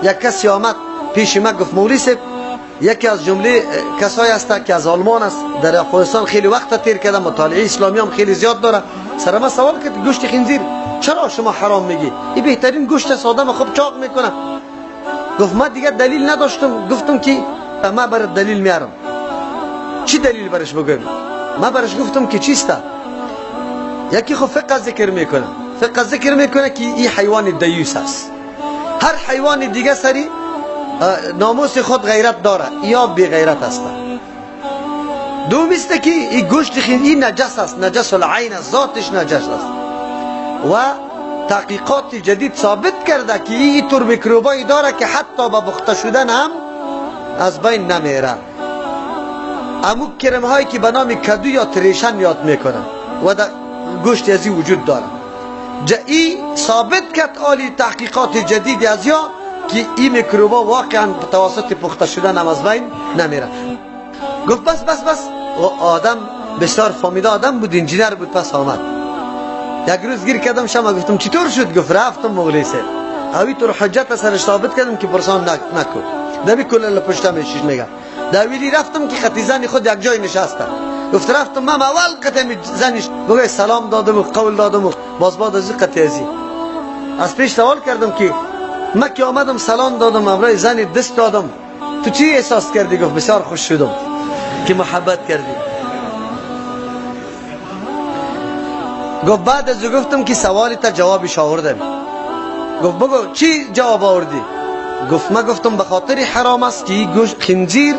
یک کسی آمد پیش ما گفت مولوی صاحب یکی از جمله کسایی است که از آلمان است در افغانستان خیلی وقت تیر کرده، مطالعه اسلامی هم خیلی زیاد داره. سر ما سوال کرد گوشت خنزیر چرا شما حرام میگی؟ این بهترین گوشت است، آدم خوب چاق میکنه. گفت ما دیگه دلیل نداشتم، گفتم که ما برای دلیل میارم. چی دلیل برش بگم؟ ما برش گفتم که چیسته؟ یکی خب فقه ذکر میکنه، فقه ذکر میکنه که این حیوان دیوس است. هر حیوان دیگه سری ناموس خود غیرت داره یا بی غیرت است. دوم است که این گوشت خنزیر نجس است، نجس العین است، ذاتش نجس است. و تحقیقات جدید ثابت کرده که این طور میکروبایی داره که حتی با پخته شدن هم از بین نمیره. امو کرم هایی که به نام کدو یا تریشن یاد میکنن و در گوشت ازی وجود داره. این ثابت کرد آلی تحقیقات جدید از یا که این میکروبا واقعا به توسط پخته شدن هم از بین نمیره. گفت بس و آدم بسیار فامیده آدم بود، انجینر بود. پس آمد یک روز گیر کردم شما گفتم چطور شد؟ گفت رفتم مولوی صاحب اوی طور حجت سرش ثابت کردم که پرسان نکن دمی کلل پشتم ایشش میگه دویلی رفتم که خطی زنی خود یک جای نشسته. گفت رفتم من اول قطعه زنش بگه سلام دادم و قول دادم و باز بعد از قطعه ازی از پیش سوال کردم که من که آمدم سلام دادم امرای زنی دست دادم تو چی احساس کردی؟ گفت بسیار خوش شدم که محبت کردی. گفت بعد از گفتم که سوالی تا جوابش آوردم. گفت بگو چی جواب آوردی؟ گفت من گفتم به خاطر حرام است که گوشت خنزیر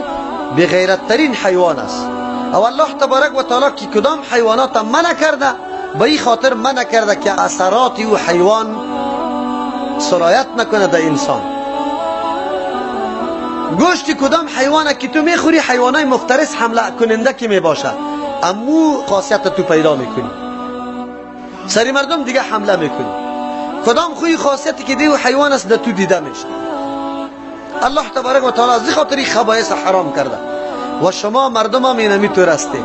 بی غیرت ترین حیوان است او الله تبارک و تعالی که کدام حیوانات منع کرده به این خاطر منع کرده که اثرات او حیوان سرایت نکنه در انسان. گوشت کدام حیوانه که تو میخوری حیوانای مفترس حمله کننده که میباشه امو خاصیت تو پیدا میکنی، سری مردم دیگه حمله میکنی. کدام خوی خاصیتی که دیو حیوان است در تو دیده میشه. الله تبارک و تعالی از خاطر خبایث حرام کرده و شما مردم هم اینمی طور هستی.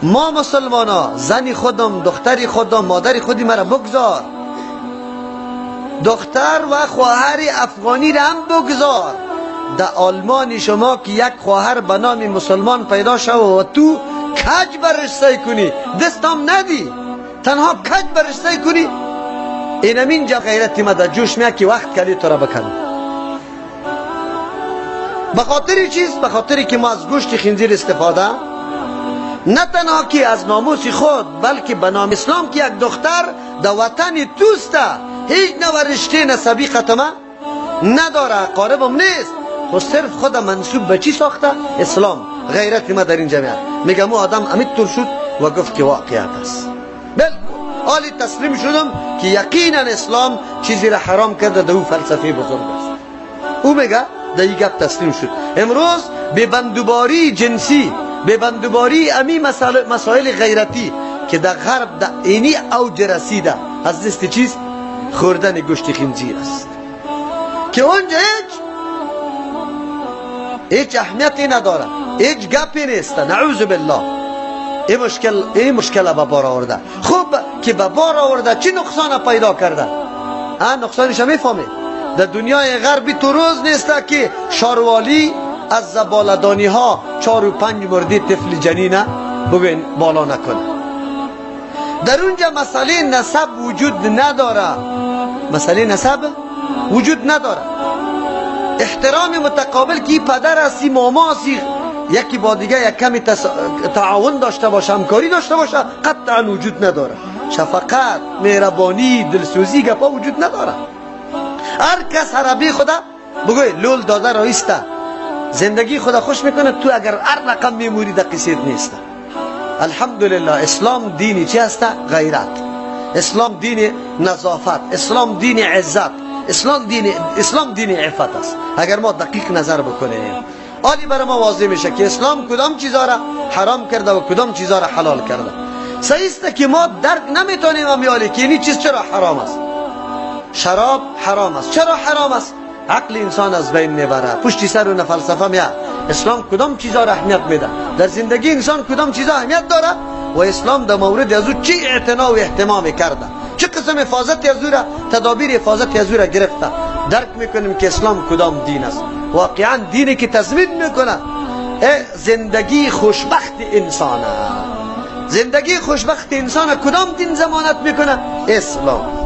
ما مسلمان ها زنی خودم، دختری خودم، مادری خودی مرا بگذار، دختر و خواهر افغانی را هم بگذار. در آلمان شما که یک خواهر به نام مسلمان پیدا شد و تو کج برش سعی کنی دستم ندی تنها کج برش سعی کنی اینمین جا غیرتی ما در جوش میاد که وقت کلی تو را بکنم. به خاطر چیز؟ به خاطری که ما از گوشت خنزیر استفاده نه تنها که از ناموس خود بلکه به نام اسلام که یک دختر در وطن توسته هیچ نوع رشته نسبی ختمه نداره، قاربم نیست، خود صرف خود منصوب به چی ساخته؟ اسلام. غیرت ما در این جمعیت میگم او آدم امید طور شد و گفت که واقعیت است. بلکل حالی تسلیم شدم که یقینا اسلام چیزی را حرام کرده در او فلسفه بزرگ است. او میگه در این گپ تسلیم شد. امروز به بندوباری جنسی، به بندوباری امی مسائل غیرتی که در غرب در اینی اوج رسیده از دست چیز؟ خوردن گوشت خنزیر است که اونجا هیچ اهمیتی نداره، هیچ گپی نیست. نعوذ بالله این مشکل به بار آورده. خوب که به بار آورده چی نقصان پیدا کرده؟ نقصانش میفهمی؟ در دنیای غربی تو روز نیست که شاروالی از زبالدانی ها 4 و 5 مردی طفل جنینه بگوین بالا نکنه. در اونجا مسئله نسب وجود نداره، مسئله نسب وجود نداره. احترام متقابل که پدر هستی، ماما هستی، یکی با دیگه یک کمی تعاون داشته باشه، همکاری داشته باشه، قطعا وجود نداره. شفقت، مهربانی، دلسوزی گپا وجود نداره. هر کس عربی خدا بگوی لول داده رایسته زندگی خدا خوش میکنه. تو اگر هر رقم میموری در قصیر نیست. الحمدلله اسلام دینی چی هسته؟ غیرت. اسلام دین نظافت، اسلام دین عزت، اسلام دین عفت است. اگر ما دقیق نظر بکنیم آلی برای ما واضح میشه که اسلام کدام چیزا را حرام کرده و کدام چیزا را حلال کرده. صحیح است که ما درک نمیتونیم امیالی که این چیز چرا حرام است. شراب حرام است. چرا حرام است؟ عقل انسان از بین میبره. پشت سر اون فلسفه میاد اسلام کدام چیزا را اهمیت میده، در زندگی انسان کدام چیزا اهمیت داره و اسلام در مورد از او چی اعتنا و اهتمام کرده، چه قسم حفاظت از او را، تدابیر حفاظت از او را گرفته. درک میکنیم که اسلام کدام دین است. واقعا دینی که تضمین میکنه زندگی خوشبخت انسان. زندگی خوشبخت انسان کدام دین ضمانت میکنه؟ اسلام.